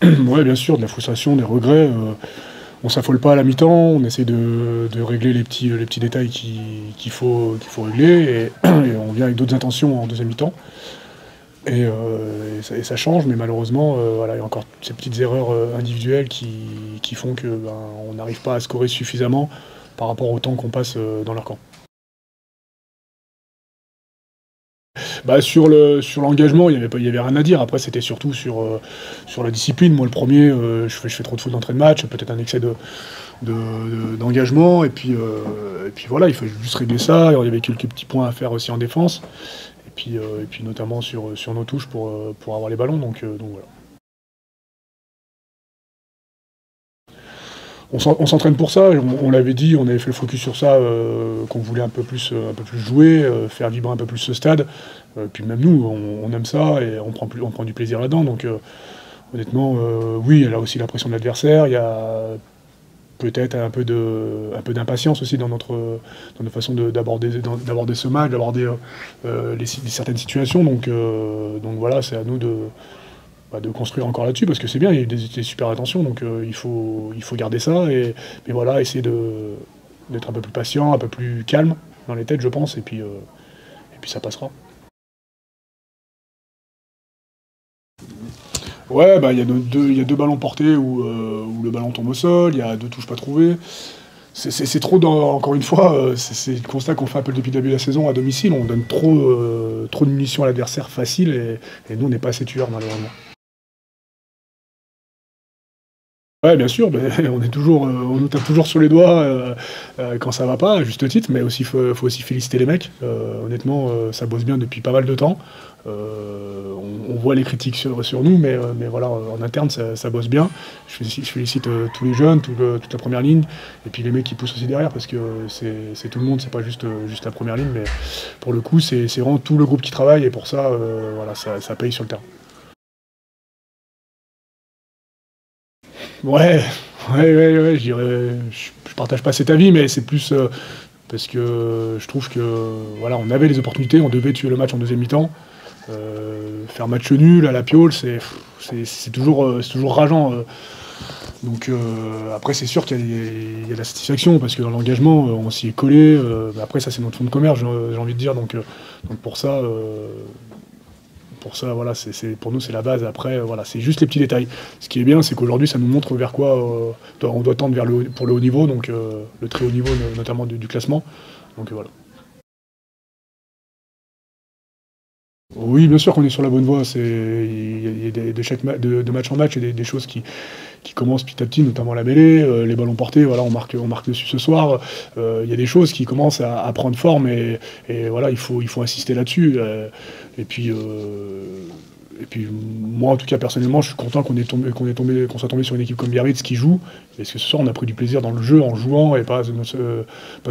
Ouais, bien sûr, de la frustration, des regrets. On s'affole pas à la mi-temps, on essaie de régler les petits détails qu'il faut régler et on vient avec d'autres intentions en deuxième mi-temps. Et ça change, mais malheureusement, voilà, il y a encore ces petites erreurs individuelles qui font que ben, on n'arrive pas à scorer suffisamment par rapport au temps qu'on passe dans leur camp. Bah, sur l'engagement, il y avait rien à dire. Après, c'était surtout sur la discipline. Moi, le premier, je fais trop de fautes d'entrée de match, peut-être un excès d'engagement et puis voilà, il faut juste régler ça. Alors, il y avait quelques petits points à faire aussi en défense et puis notamment sur nos touches pour avoir les ballons donc voilà. On s'entraîne pour ça, on l'avait dit, on avait fait le focus sur ça, qu'on voulait un peu plus jouer, faire vibrer un peu plus ce stade. Puis même nous, on aime ça et on prend du plaisir là-dedans. Donc honnêtement, oui, il y a là aussi la pression de l'adversaire, il y a peut-être un peu d'impatience aussi dans notre façon d'aborder ce match, d'aborder certaines situations. Donc voilà, c'est à nous de construire encore là-dessus, parce que c'est bien, il y a eu des super attentions, donc il faut garder ça, mais voilà, essayer d'être un peu plus patient, un peu plus calme dans les têtes, je pense, et puis ça passera. Ouais, bah, il y a deux ballons portés où le ballon tombe au sol, il y a deux touches pas trouvées. C'est trop, encore une fois, c'est le constat qu'on fait un peu depuis le début de la saison à domicile, on donne trop de munitions à l'adversaire facile, et nous on n'est pas assez tueurs malheureusement. Ouais, bien sûr, beh, on nous tape toujours sur les doigts, quand ça va pas, à juste titre, mais aussi faut aussi féliciter les mecs. Honnêtement, ça bosse bien depuis pas mal de temps. On voit les critiques sur nous, mais voilà, en interne, ça bosse bien. Je félicite tous les jeunes, toute la première ligne, et puis les mecs qui poussent aussi derrière, parce que c'est tout le monde, c'est pas juste la première ligne, mais pour le coup, c'est vraiment tout le groupe qui travaille, et pour ça, voilà, ça paye sur le terrain. Ouais, ouais, je dirais, je partage pas cet avis, mais c'est plus, parce que je trouve que, voilà, on avait les opportunités, on devait tuer le match en deuxième mi-temps. Faire match nul à la Piole, c'est toujours rageant. Donc après, c'est sûr qu'il y a de la satisfaction, parce que dans l'engagement, on s'y est collé. Mais après, ça, c'est notre fond de commerce, j'ai envie de dire. Donc pour ça, voilà, pour nous, c'est la base. Après, voilà, c'est juste les petits détails. Ce qui est bien, c'est qu'aujourd'hui, ça nous montre vers quoi on doit tendre pour le haut niveau, donc le très haut niveau, notamment du classement. Donc voilà. Oui, bien sûr qu'on est sur la bonne voie. Il y a de match en match, et des choses qui commencent petit à petit, notamment la mêlée, les ballons portés. Voilà, on marque dessus ce soir. Il y a des choses qui commencent à prendre forme, et voilà, il faut insister là-dessus. Et puis, moi, en tout cas, personnellement, je suis content qu'on soit tombé sur une équipe comme Biarritz qui joue, parce que ce soir, on a pris du plaisir dans le jeu en jouant, et pas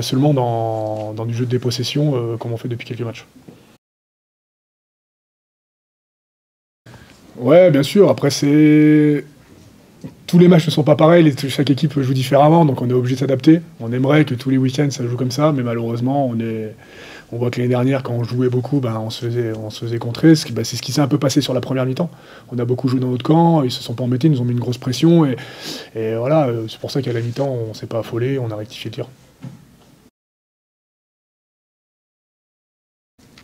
seulement dans du jeu de dépossession, comme on fait depuis quelques matchs. Ouais, bien sûr. Après, tous les matchs ne sont pas pareils, chaque équipe joue différemment, donc on est obligé de s'adapter. On aimerait que tous les week-ends ça joue comme ça, mais malheureusement, on voit que l'année dernière, quand on jouait beaucoup, ben, on se faisait contrer. C'est ce qui s'est un peu passé sur la première mi-temps. On a beaucoup joué dans notre camp, ils se sont pas embêtés, ils nous ont mis une grosse pression, et voilà, c'est pour ça qu'à la mi-temps, on s'est pas affolé, on a rectifié le tir.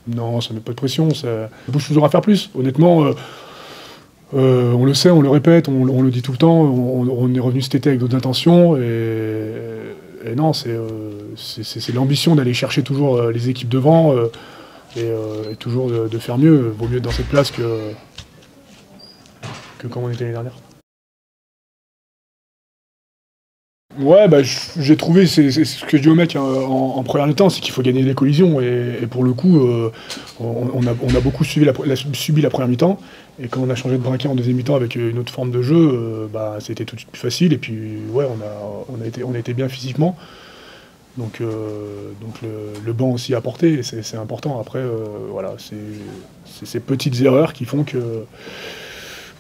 Non, ça met pas de pression, ça bouge toujours à faire plus. Honnêtement, on le sait, on le répète, on le dit tout le temps, on est revenu cet été avec d'autres intentions, et non, c'est l'ambition d'aller chercher toujours les équipes devant, et toujours de faire mieux. Vaut mieux être dans cette place que comme on était l'année dernière. Ouais, bah, j'ai trouvé, c'est ce que je dis aux mecs, hein, en première mi-temps, c'est qu'il faut gagner les collisions. Et pour le coup, on a beaucoup subi la première mi-temps. Et quand on a changé de braquet en deuxième mi-temps avec une autre forme de jeu, bah, c'était tout de suite plus facile. Et puis, ouais, on a été bien physiquement. Donc le banc aussi a apporté, et c'est important. Après, voilà, c'est ces petites erreurs qui font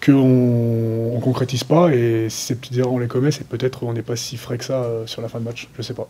qu'on concrétise pas, et si ces petites erreurs on les commet, c'est peut-être on n'est pas si frais que ça sur la fin de match, je sais pas.